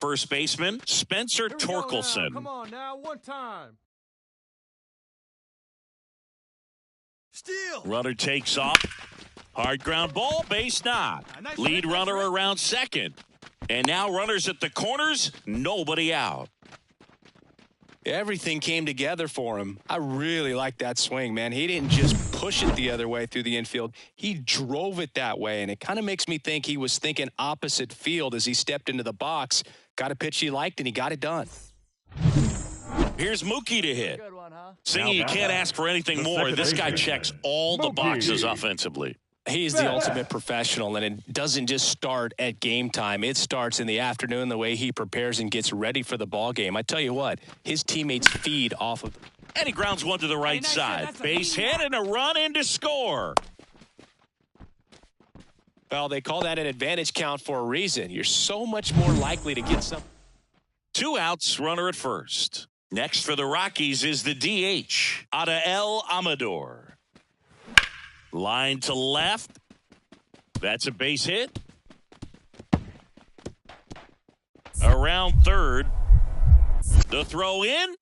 first baseman, Spencer Here we go now. Torkelson. Come on now, one time. Steal. Runner takes off. Hard ground ball, base knock. Nice Lead hit, runner nice hit. around second. And now runners at the corners, nobody out. Everything came together for him. I really like that swing, man. He didn't just push it the other way through the infield. He drove it that way, and it kind of makes me think he was thinking opposite field as he stepped into the box. Got a pitch he liked, and he got it done. Here's Mookie to hit. Good one, huh? Singing, you can't ask for anything more. This guy checks all the boxes offensively. He's the ultimate professional, and it doesn't just start at game time. It starts in the afternoon, the way he prepares and gets ready for the ball game. I tell you what, his teammates feed off of. And he grounds one to the right side. Base hit and a run in to score. Well, they call that an advantage count for a reason. You're so much more likely to get some. 2 outs, runner at first. Next for the Rockies is the DH, Adael Amador. Line to left. That's a base hit. Around third. The throw in.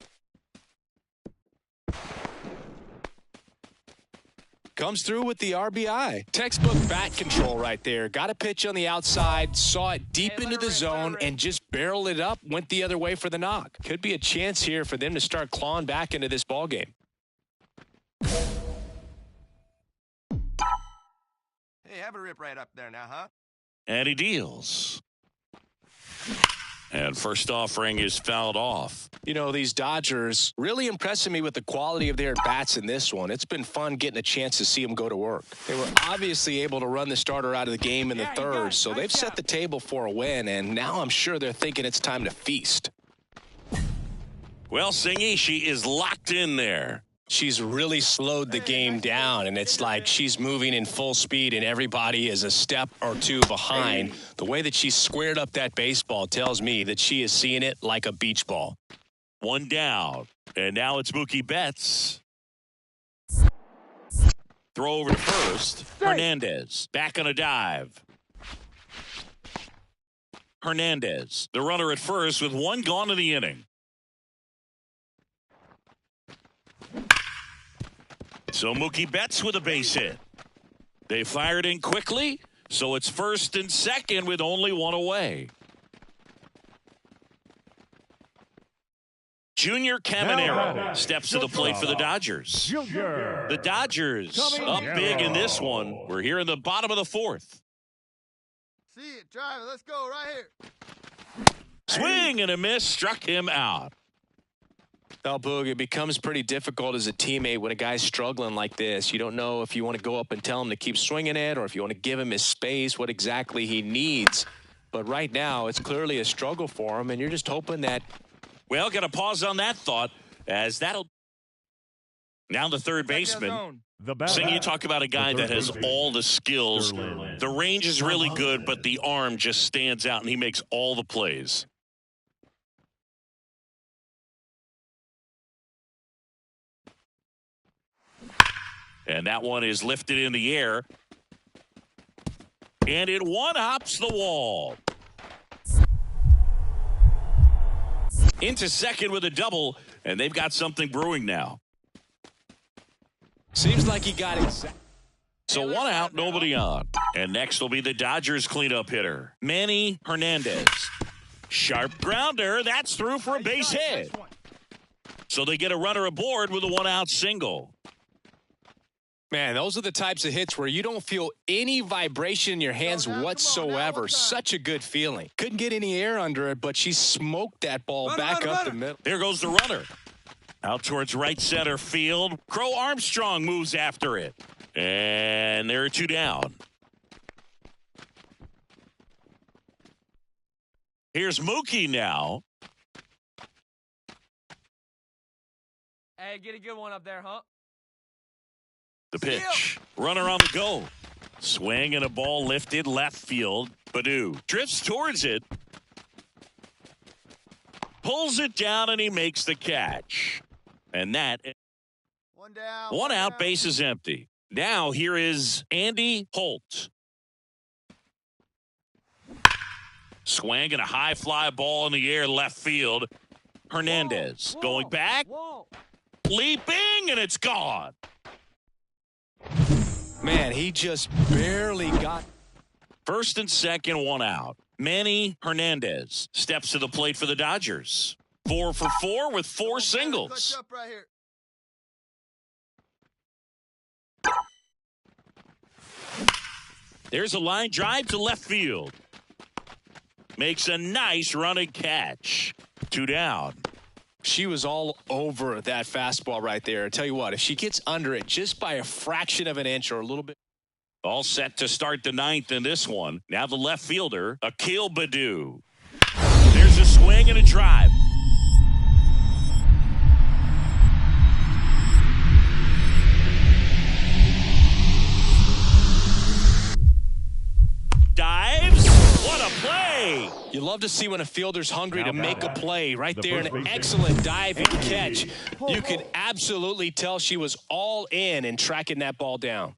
Comes through with the RBI. Textbook bat control right there. Got a pitch on the outside, saw it deep into the zone, and just barreled it up, went the other way for the knock. Could be a chance here for them to start clawing back into this ball game. Hey, have a rip right up there now, huh? And he deals. And first offering is fouled off. You know, these Dodgers really impressing me with the quality of their at-bats in this one. It's been fun getting a chance to see them go to work. They were obviously able to run the starter out of the game in the third, so they've set the table for a win, and now I'm sure they're thinking it's time to feast. Well, Singy, she is locked in there. She's really slowed the game down, and it's like she's moving in full speed, and everybody is a step or two behind. The way that she squared up that baseball tells me that she is seeing it like a beach ball. 1 down, and now it's Mookie Betts. Throw over to first. Hernandez back on a dive. Hernandez, the runner at first with 1 gone in the inning. So Mookie Betts with a base hit. They fired in quickly, so it's first and second with only 1 away. Junior Caminero steps to the plate for the Dodgers. The Dodgers up big in this one. We're here in the bottom of the 4th. See it, drive it. Let's go right here. Swing and a miss, struck him out. Well, Boog, it becomes pretty difficult as a teammate when a guy's struggling like this. You don't know if you want to go up and tell him to keep swinging it or if you want to give him his space, what exactly he needs. But right now, it's clearly a struggle for him, and you're just hoping that. Well, got to pause on that thought, as that'll. Now the third baseman. Sing, you talk about a guy that has all the skills. The range is really good, but the arm just stands out, and he makes all the plays. And that one is lifted in the air. And it one-hops the wall. Into second with a double, and they've got something brewing now. Seems like he got it. So 1 out, nobody on. And next will be the Dodgers cleanup hitter, Manny Hernandez. Sharp grounder, that's through for a base hit. So they get a runner aboard with a 1-out single. Man, those are the types of hits where you don't feel any vibration in your hands whatsoever. Such a good feeling. Couldn't get any air under it, but she smoked that ball back up the middle. There goes the runner. Out towards right center field. Crow Armstrong moves after it. And there are 2 down. Here's Mookie now. Hey, get a good one up there, huh? The pitch. Runner on the go. Swing and a ball lifted left field. Baddoo drifts towards it. Pulls it down and he makes the catch. And that. 1 down. 1 out, base is empty. Now here is Andy Holt. Swinging a high fly ball in the air left field. Hernandez going back. Leaping, and it's gone. Man, he just barely got. First and second, one out. Manny Hernandez steps to the plate for the Dodgers. 4 for 4 with 4 singles. Right here. There's a line drive to left field. Makes a nice running catch. 2 down. She was all over that fastball right there. I tell you what, if she gets under it just by a fraction of an inch or a little bit. All set to start the 9th in this one. Now the left fielder, Mlb. There's a swing and a drive. Dives. What a play. You love to see when a fielder's hungry to make a play. Right there, an excellent diving catch. You could absolutely tell she was all in tracking that ball down.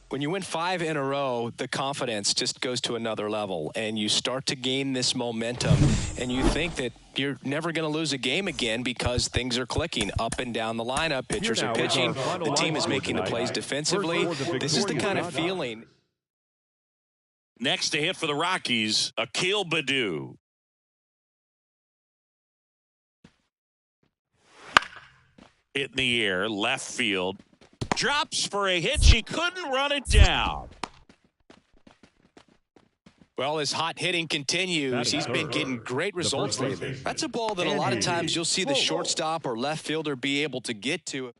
When you win 5 in a row, the confidence just goes to another level, and you start to gain this momentum, and you think that you're never going to lose a game again because things are clicking up and down the lineup. Pitchers are pitching. The team is making the plays defensively. This is the kind of feeling. Next to hit for the Rockies, Mlb. Hit in the air, left field. Drops for a hit. She couldn't run it down. Well, as hot hitting continues, he's been getting great results lately. That's a ball that a lot of times you'll see the shortstop or left fielder be able to get to.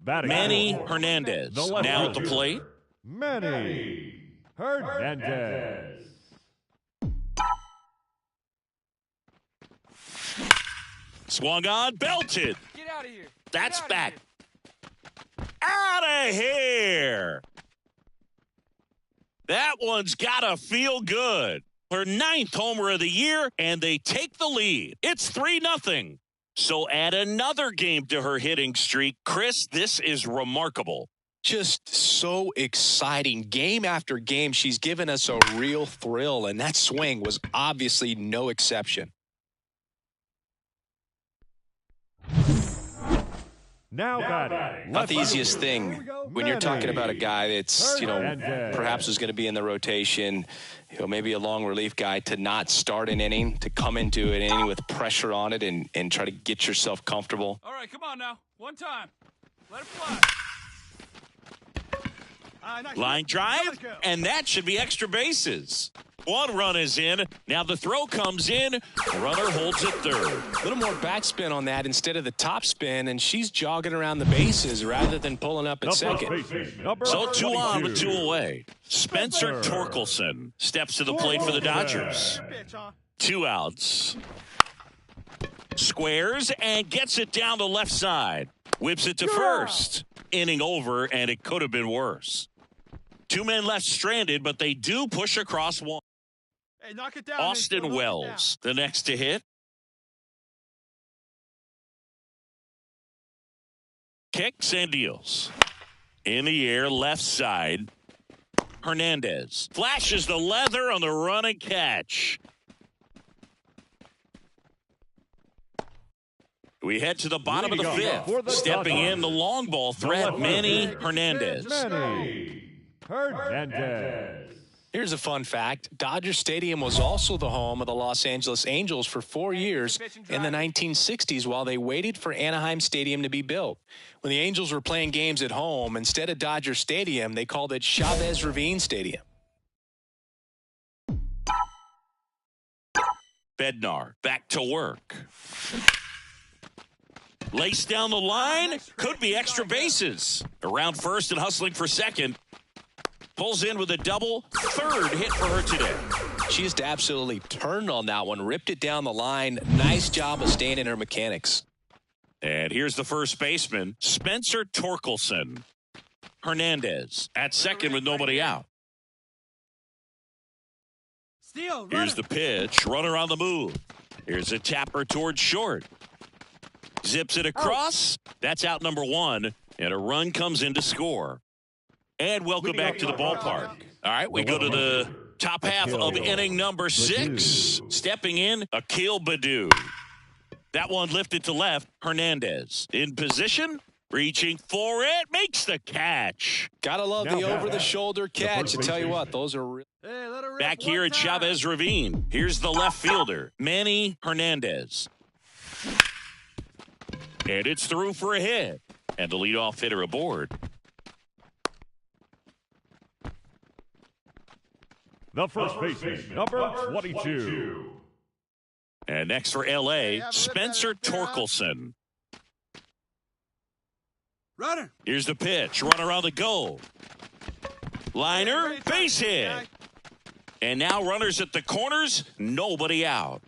Manny Hernandez now at the plate. Manny Hernandez. Swung on, belted. Get out of here. That's back. Out of here. That one's got to feel good. Her 9th homer of the year, and they take the lead. It's 3-0. So add another game to her hitting streak. Chris, this is remarkable. Just so exciting. Game after game, she's given us a real thrill, and that swing was obviously no exception. Now batting. Not the easiest thing when you're talking about a guy that's, perhaps is going to be in the rotation, maybe a long relief guy, to not start an inning, to come into an inning with pressure on it and try to get yourself comfortable. All right, come on now. One time. Let it fly. Line drive, and that should be extra bases. 1 run is in. Now the throw comes in. The runner holds at third. A little more backspin on that instead of the top spin, and she's jogging around the bases rather than pulling up at second. So 2 on with 2 away. Spencer Torkelson steps to the plate for the Dodgers. 2 outs. Squares and gets it down the left side. Whips it to first. Inning over, and it could have been worse. 2 men left stranded, but they do push across one. Hey, knock it down. Austin Wells, the next to hit. Kicks and deals. In the air, left side. Hernandez flashes the leather on the run and catch. We head to the bottom of the 5th. Stepping in the long ball threat, Manny Hernandez. Manny Hernandez. Here's a fun fact. Dodger Stadium was also the home of the Los Angeles Angels for 4 years in the 1960s while they waited for Anaheim Stadium to be built. When the Angels were playing games at home, instead of Dodger Stadium, they called it Chavez Ravine Stadium. Bednar back to work. Laced down the line. Could be extra bases. Around first and hustling for second. Pulls in with a double. 3rd hit for her today. She just absolutely turned on that one. Ripped it down the line. Nice job of staying in her mechanics. And here's the first baseman, Spencer Torkelson. Hernandez at second with nobody out. Here's the pitch. Runner on the move. Here's a tapper towards short. Zips it across. That's out number 1. And a run comes in to score. And welcome back to the ballpark. All right, we go to the top half of inning number 6. Stepping in, Akil Baddoo. That one lifted to left, Hernandez. In position, reaching for it, makes the catch. Gotta love the over-the-shoulder catch. I tell you what, those are real. Hey, let her rip Back here at Chavez Ravine. Here's the left fielder, Manny Hernandez. And it's through for a hit. And the leadoff hitter aboard. The first baseman, number 22. And next for L.A., Spencer Torkelson. Runner. Here's the pitch. Runner on the goal. Liner, base hit. And now runners at the corners, nobody out.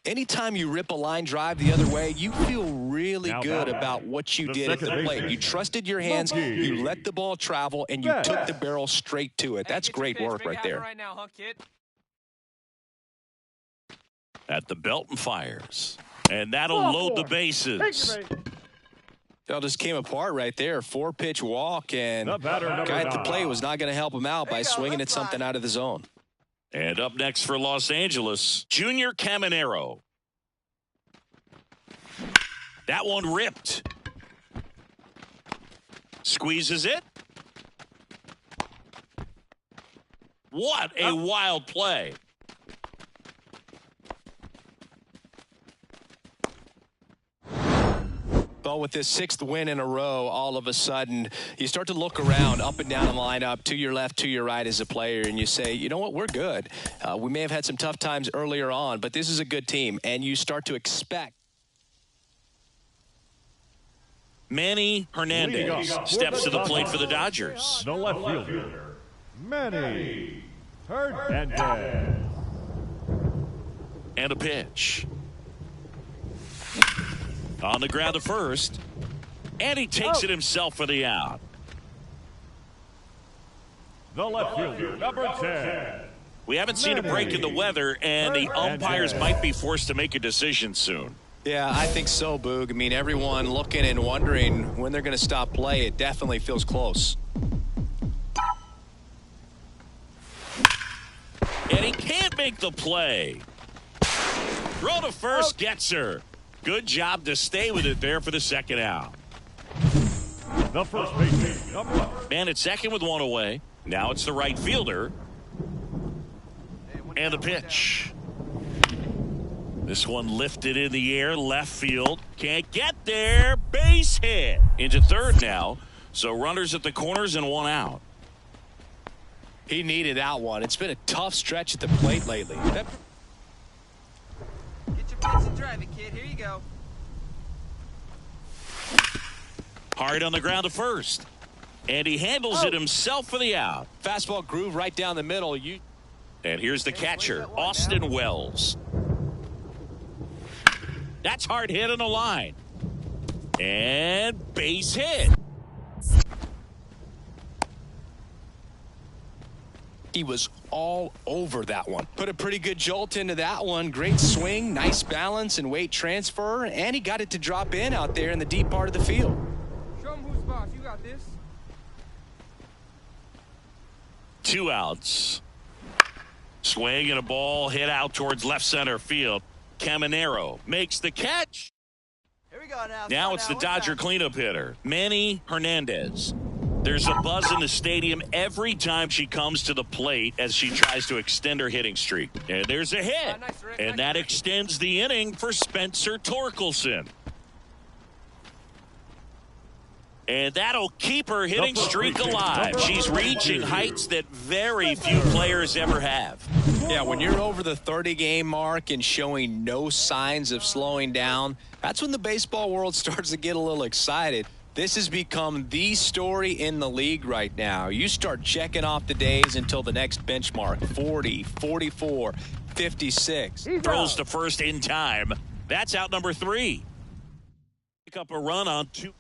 Anytime you rip a line drive the other way, you feel really good about what you did at the plate. You trusted your hands, you let the ball travel, and you took the barrel straight to it. That's great work right there. Right now, huh, kid? At the belt and fires. And that'll load the bases. It all just came apart right there. 4-pitch walk, and the guy at the plate was not going to help him out by swinging at something out of the zone. And up next for Los Angeles, Junior Caminero. That one ripped. Squeezes it. What a wild play. Well, with this 6th win in a row, all of a sudden, you start to look around up and down the lineup, to your left, to your right as a player, and you say, you know what, we're good. We may have had some tough times earlier on, but this is a good team, and you start to expect. Manny Hernandez steps to the plate for the Dodgers. The left fielder, Manny Hernandez. And a pitch. On the ground to first. And he takes it himself for the out. The left fielder, number 10. We haven't seen a break in the weather, and the umpires might be forced to make a decision soon. Yeah, I think so, Boog. I mean, everyone looking and wondering when they're going to stop play. It definitely feels close. And he can't make the play. Throw to first, gets her. Good job to stay with it there for the second out. The first baseman, Man at second with one away. Now it's the right fielder. And the pitch. This one lifted in the air, left field. Can't get there. Base hit. Into third now. So runners at the corners and one out. He needed that one. It's been a tough stretch at the plate lately. Get your pitch and drive it, kid. Here you go. Hard on the ground to first. And he handles it himself for the out. Fastball groove right down the middle. And here's the catcher, Austin Wells. That's hard hit on the line. And base hit. He was all over that one. Put a pretty good jolt into that one. Great swing, nice balance and weight transfer. And he got it to drop in out there in the deep part of the field. Show him who's boss. You got this. 2 outs. Swing and a ball hit out towards left center field. Caminero makes the catch. Here we go now. Now it's the Dodger cleanup hitter, Manny Hernandez. There's a buzz in the stadium every time she comes to the plate as she tries to extend her hitting streak. And there's a hit. And that extends the inning for Spencer Torkelson. And that'll keep her hitting streak alive. She's reaching heights that very few players ever have. Yeah, when you're over the 30-game mark and showing no signs of slowing down, that's when the baseball world starts to get a little excited. This has become the story in the league right now. You start checking off the days until the next benchmark, 40, 44, 56. Throws to first in time. That's out number 3. Pick up a run on 2.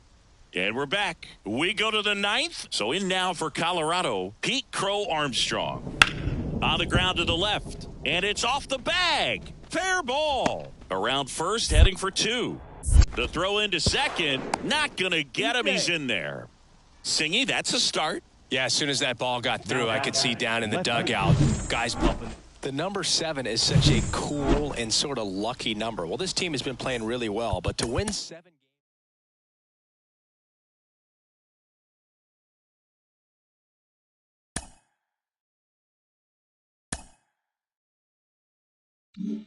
And we're back. We go to the 9th. So in now for Colorado, Pete Crow Armstrong. On the ground to the left. And it's off the bag. Fair ball. Around first, heading for 2. The throw into second, not going to get him. He's in there. Singy, that's a start. Yeah, as soon as that ball got through, I could see down in the dugout, guys pumping. The number 7 is such a cool and sort of lucky number. Well, this team has been playing really well, but to win 7 games.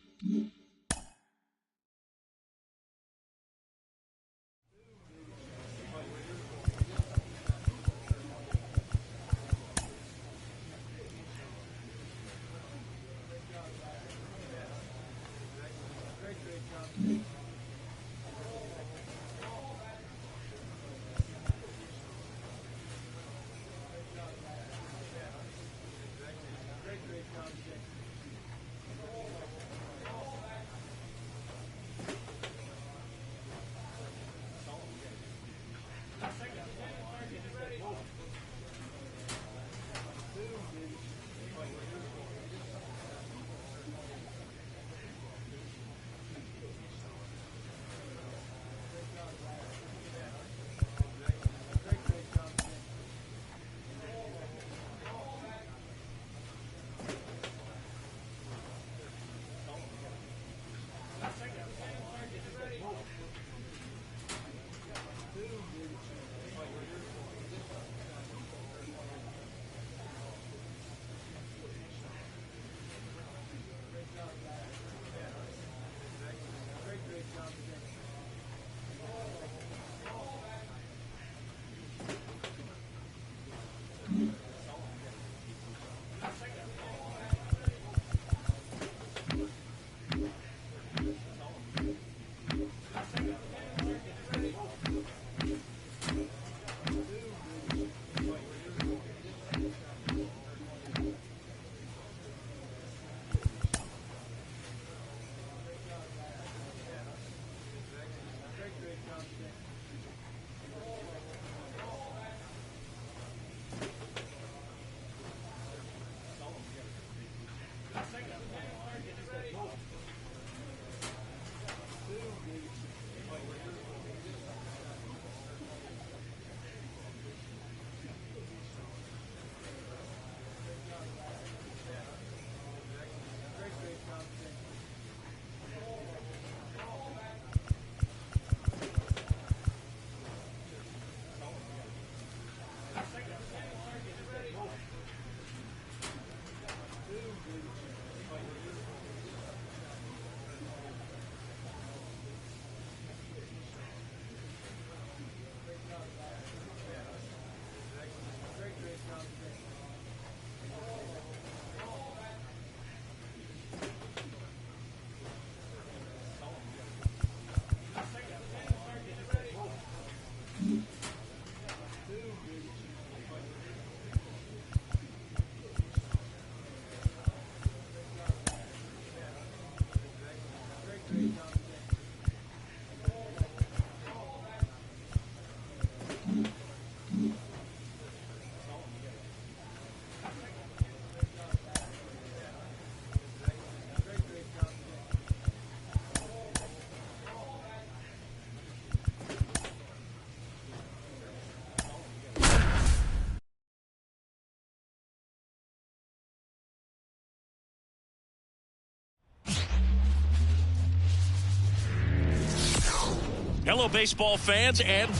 Hello, baseball fans, and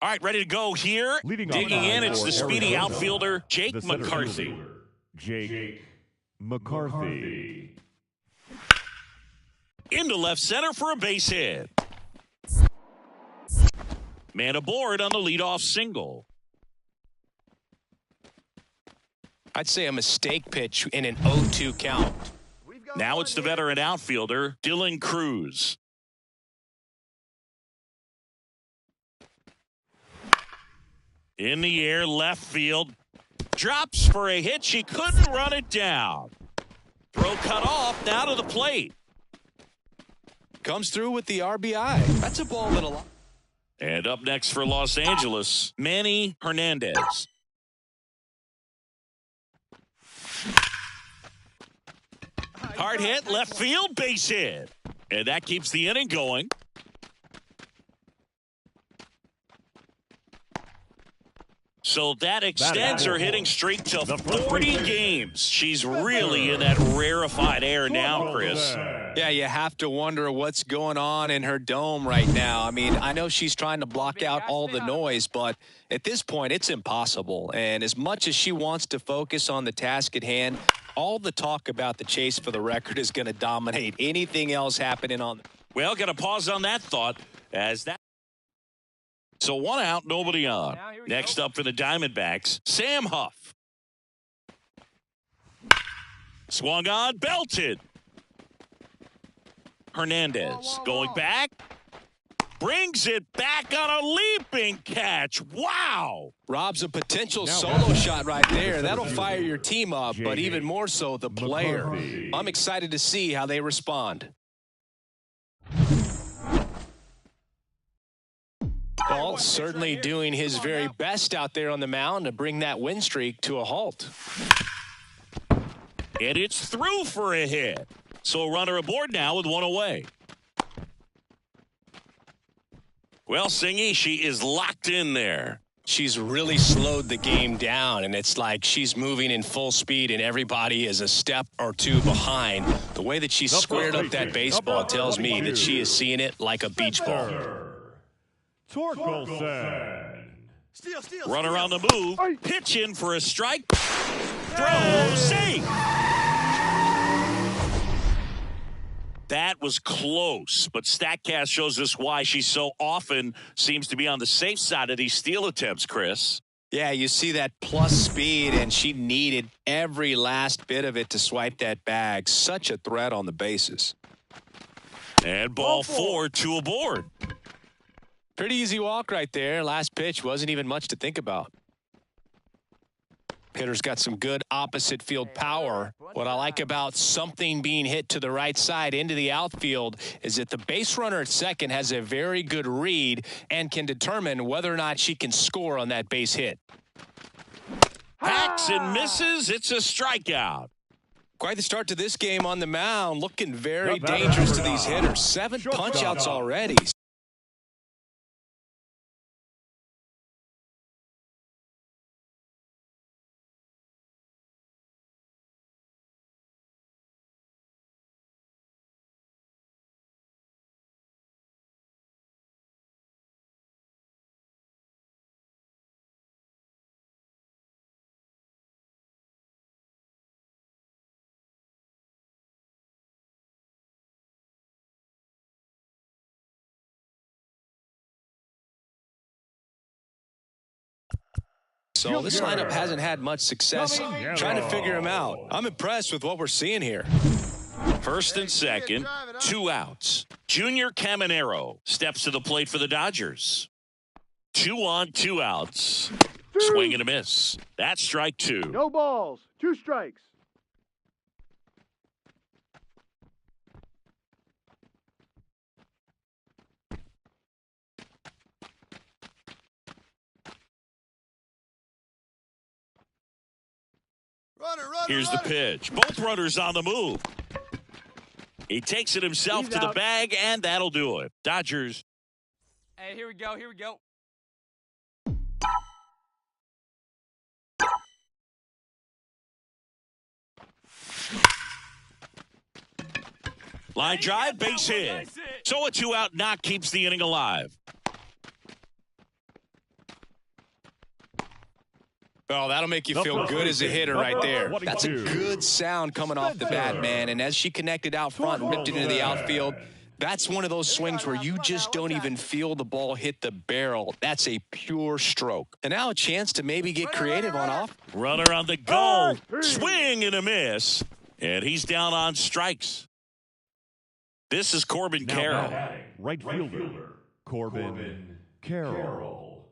all right, ready to go here. Digging in, it's the speedy outfielder, Jake McCarthy. Jake McCarthy. Into left center for a base hit. Man aboard on the leadoff single. I'd say a mistake pitch in an 0-2 count. Now it's the veteran outfielder, Dylan Cruz. In the air, left field. Drops for a hit. She couldn't run it down. Throw cut off, now to the plate. Comes through with the RBI. That's a ball that a lot. And up next for Los Angeles, Manny Hernandez. Hard hit, left field, base hit. And that keeps the inning going. So that extends her hitting streak to 40 games. She's really in that rarefied air now, Chris. Yeah, you have to wonder what's going on in her dome right now. I mean, I know she's trying to block out all the noise, but at this point, it's impossible. And as much as she wants to focus on the task at hand, all the talk about the chase for the record is going to dominate anything else happening on. Well, got to pause on that thought as that. So 1 out, nobody on. Next up for the Diamondbacks, Sam Huff. Swung on, belted. Hernandez going back. Brings it back on a leaping catch. Wow. Rob's a potential solo shot right there. That'll fire your team up, but even more so the player. I'm excited to see how they respond. Ball certainly doing his very best out there on the mound to bring that win streak to a halt. And it's through for a hit. So a runner aboard now with 1 away. Well, Singy, she is locked in there. She's really slowed the game down, and it's like she's moving in full speed, and everybody is a step or two behind. The way that she squared up that baseball tells me that she is seeing it like a beach ball. Torkelson. Runner on the move. Pitch in for a strike. Throw. Safe. That was close, but StatCast shows us why she so often seems to be on the safe side of these steal attempts, Chris. Yeah, you see that plus speed, and she needed every last bit of it to swipe that bag. Such a threat on the bases. And ball 4, 2 aboard. Pretty easy walk right there. Last pitch wasn't even much to think about. Hitter's got some good opposite field power. What I like about something being hit to the right side into the outfield is that the base runner at second has a very good read and can determine whether or not she can score on that base hit. Hacks and misses. It's a strikeout. Quite the start to this game on the mound. Looking very dangerous to these hitters. 7 punch-outs already. So this lineup hasn't had much success trying to figure him out. I'm impressed with what we're seeing here. First and second, 2 outs. Junior Caminero steps to the plate for the Dodgers. 2 on, 2 outs. Swing and a miss. That's strike 2. No balls. 2 strikes. Here's the pitch. Both runners on the move. He takes it himself to the bag, and that'll do it. Dodgers. Hey, here we go. Here we go. Line drive, base hit. So a 2-out knock keeps the inning alive. Oh, that'll make you feel good as a hitter right there. That's a good sound coming off the bat, man. And as she connected out front and ripped it into the outfield, that's one of those swings where you just don't even feel the ball hit the barrel. That's a pure stroke. And now a chance to maybe get creative on off. Runner on the go. Swing and a miss. And he's down on strikes. This is Corbin Carroll. Right fielder, Corbin Carroll.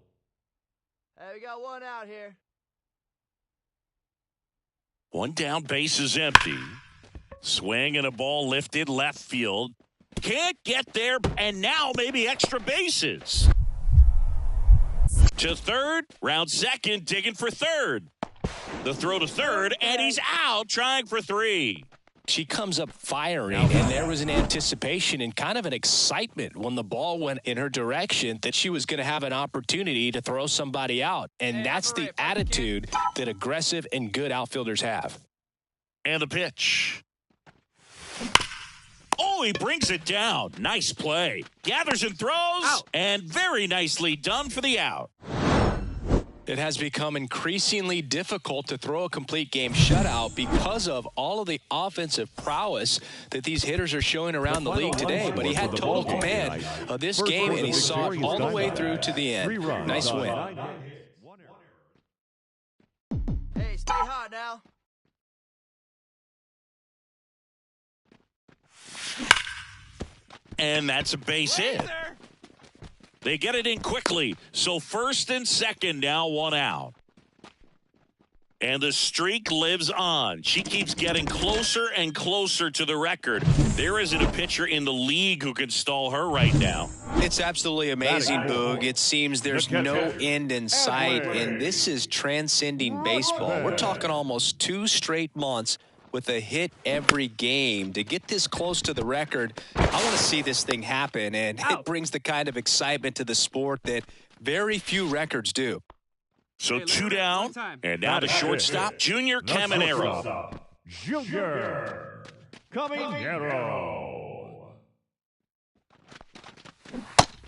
Hey, we got 1 out here. 1 down, base is empty. Swing and a ball lifted left field. Can't get there, and now maybe extra bases. To third, round second, digging for third. The throw to third, and he's out trying for 3. She comes up firing, and there was an anticipation and kind of an excitement when the ball went in her direction that she was going to have an opportunity to throw somebody out. And that's the attitude that aggressive and good outfielders have. And the pitch. Oh, he brings it down. Nice play. Gathers and throws, and very nicely done for the out. It has become increasingly difficult to throw a complete game shutout because of all of the offensive prowess that these hitters are showing around the league today. But he had total command of this game, and he saw it all the way through to the end. Nice win. Hey, stay hot now. And that's a base hit. They get it in quickly. So first and second now, one out. And the streak lives on. She keeps getting closer and closer to the record. There isn't a pitcher in the league who can stall her right now. It's absolutely amazing, Boog. It seems there's no end in sight, and this is transcending baseball. We're talking almost 2 straight months with a hit every game. To get this close to the record, I want to see this thing happen, and it brings the kind of excitement to the sport that very few records do. So 2 down, and now the shortstop, Junior Caminero. Junior Caminero.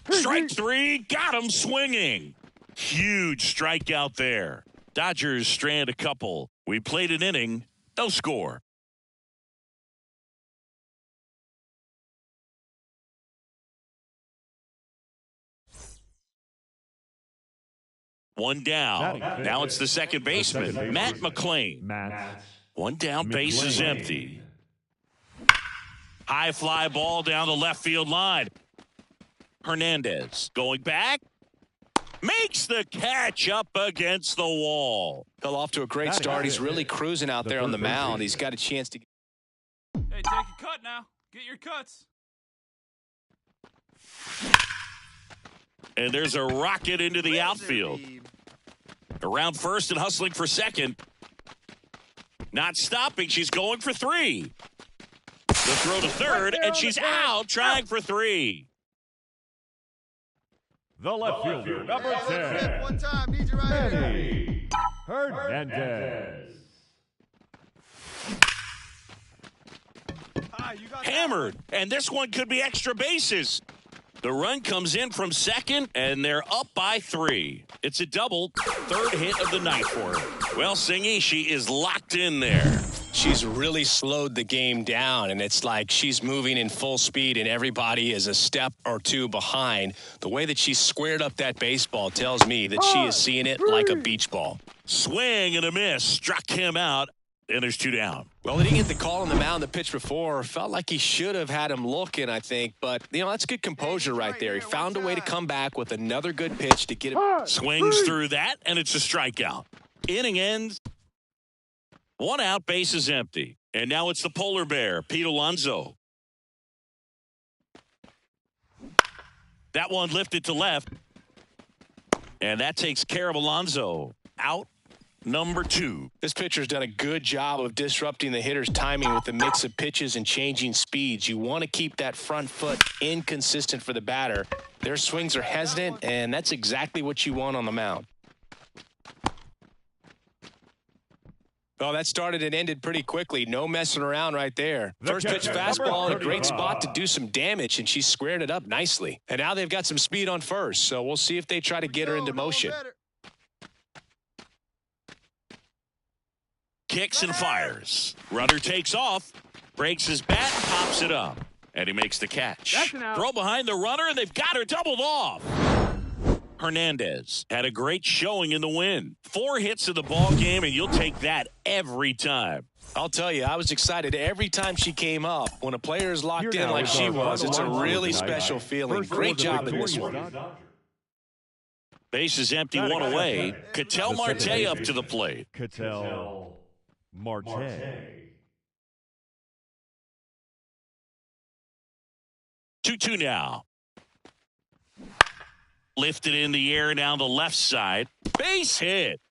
Strike 3, got him swinging. Huge strikeout there. Dodgers strand a couple. We played an inning. No score. One down. Now it's the second baseman, Matt McLean. One down, base is empty. High fly ball down the left field line. Hernandez going back. Makes the catch up against the wall. Fell off to a great start. He's really cruising out there on the mound. He's got a chance to. Hey, take a cut now. Get your cuts. And there's a rocket into the outfield. Around first and hustling for second. Not stopping. She's going for 3. The throw to third, and she's out trying for 3. The left fielder, number 10, One time, need you right here. Manny Hernandez. Hammered, and this one could be extra bases. The run comes in from second, and they're up by 3. It's a double, 3rd hit of the night for her. Well, Singy, she is locked in there. She's really slowed the game down, and it's like she's moving in full speed, and everybody is a step or 2 behind. The way that she squared up that baseball tells me that she is seeing it like a beach ball. Swing and a miss, struck him out, and there's 2 down. Well, he didn't get the call on the mound the pitch before. Felt like he should have had him looking, I think. But, that's good composure right there. He found a way to come back with another good pitch to get it. Swings through that, and it's a strikeout. Inning ends. 1 out, base is empty. And now it's the polar bear, Pete Alonso. That one lifted to left. And that takes care of Alonso. Out number 2. This pitcher's done a good job of disrupting the hitter's timing with the mix of pitches and changing speeds. You want to keep that front foot inconsistent for the batter. Their swings are hesitant, and that's exactly what you want on the mound. Oh, that started and ended pretty quickly. No messing around right there. First pitch fastball in a great spot to do some damage, and she squared it up nicely. And now they've got some speed on first, so we'll see if they try to get her into motion. Kicks and fires. Runner takes off, breaks his bat, and pops it up. And he makes the catch. Throw behind the runner, and they've got her doubled off. Hernandez had a great showing in the win. 4 hits in the ball game, and you'll take that every time. I'll tell you, I was excited every time she came up. When a player is locked in like she was, it's a really special feeling. Great job in this one. Base is empty, 1 away. Ketel Marte up to the plate. Ketel Marte. 2-2 now. Lifted in the air down the left side. Base hit.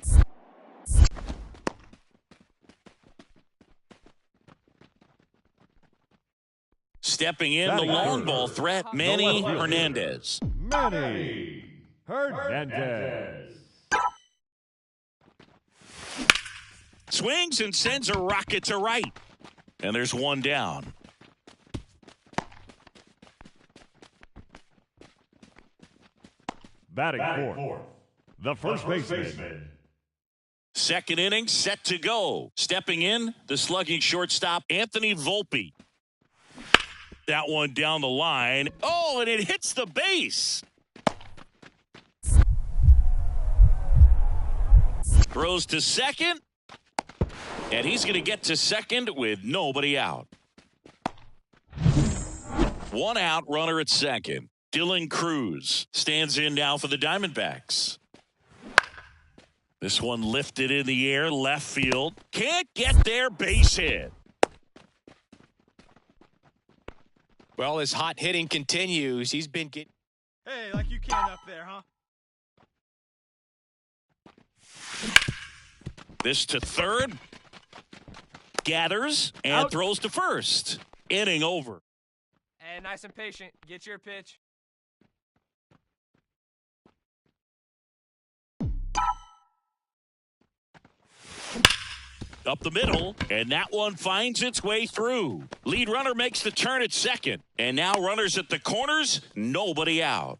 Stepping in, the long ball threat, Manny Hernandez. Manny Hernandez. Swings and sends a rocket to right. And there's one down. Batting fourth, the first baseman. Second inning set to go. Stepping in, the slugging shortstop, Anthony Volpe. That one down the line. Oh, and it hits the base. Throws to second. And he's going to get to second with nobody out. One out, runner at second. Dylan Cruz stands in now for the Diamondbacks. This one lifted in the air, left field. Can't get there, base hit. Well, his hot hitting continues. He's been getting... Hey, like you can up there, huh? This to third. Gathers and throws to first. Inning over. And nice and patient. Get your pitch. Up the middle, and that one finds its way through. Lead runner makes the turn at second. And now runners at the corners, nobody out.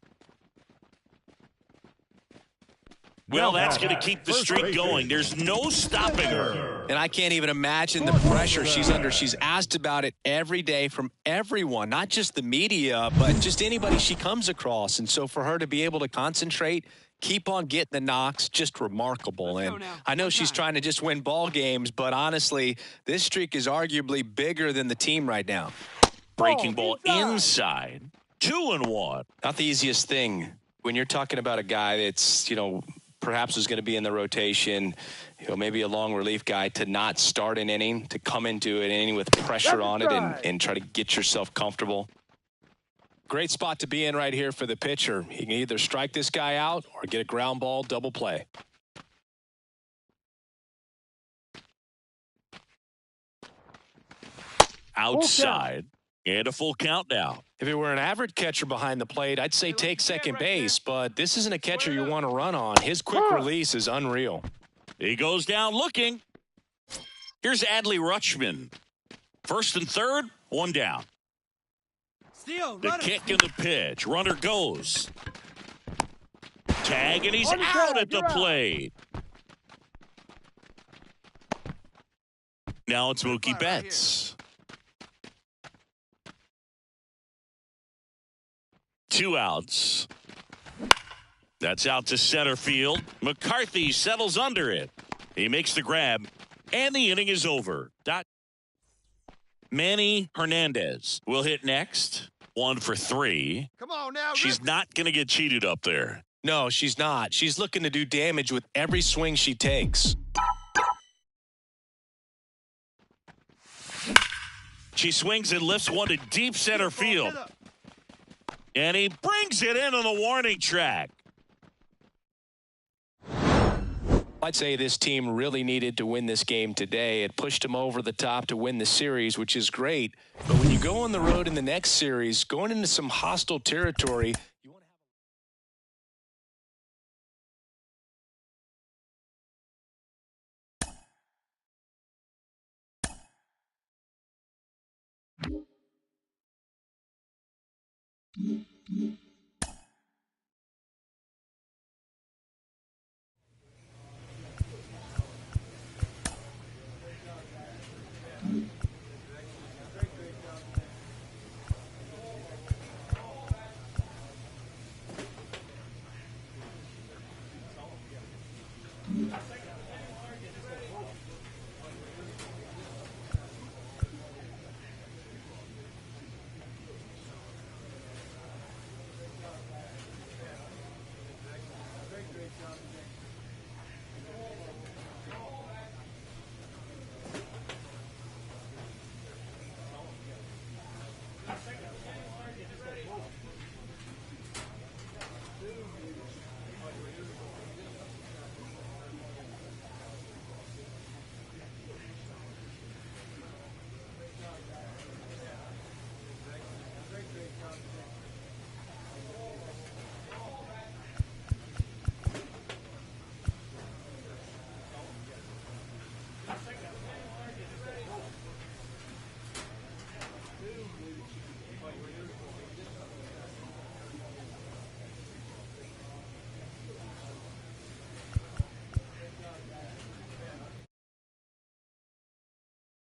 Well, that's going to keep the streak going. There's no stopping her. And I can't even imagine the pressure she's under. She's asked about it every day from everyone, not just the media, but just anybody she comes across. And so for her to be able to concentrate, keep on getting the knocks, just remarkable. And I know she's trying to just win ball games, but honestly, this streak is arguably bigger than the team right now. Breaking ball inside. 2-1. Not the easiest thing when you're talking about a guy that's, perhaps is going to be in the rotation, maybe a long relief guy, to not start an inning, to come into an inning with pressure on it and try to get yourself comfortable. Great spot to be in right here for the pitcher. He can either strike this guy out or get a ground ball double play. Outside. And a full count now. If it were an average catcher behind the plate, I'd say take second base, but this isn't a catcher you want to run on. His quick release is unreal. He goes down looking. Here's Adley Rutschman. First and third, one down. The kick and the pitch. Runner goes. Tag, and he's out at the plate. Now it's Mookie Betts. 2 outs. That's out to center field. McCarthy settles under it. He makes the grab, and the inning is over. Manny Hernandez will hit next. 1 for 3. Come on now. She's not going to get cheated up there. No, she's not. She's looking to do damage with every swing she takes. She swings and lifts one to deep center field. And he brings it in on the warning track. I'd say this team really needed to win this game today. It pushed them over the top to win the series, which is great. But when you go on the road in the next series, going into some hostile territory, you want to have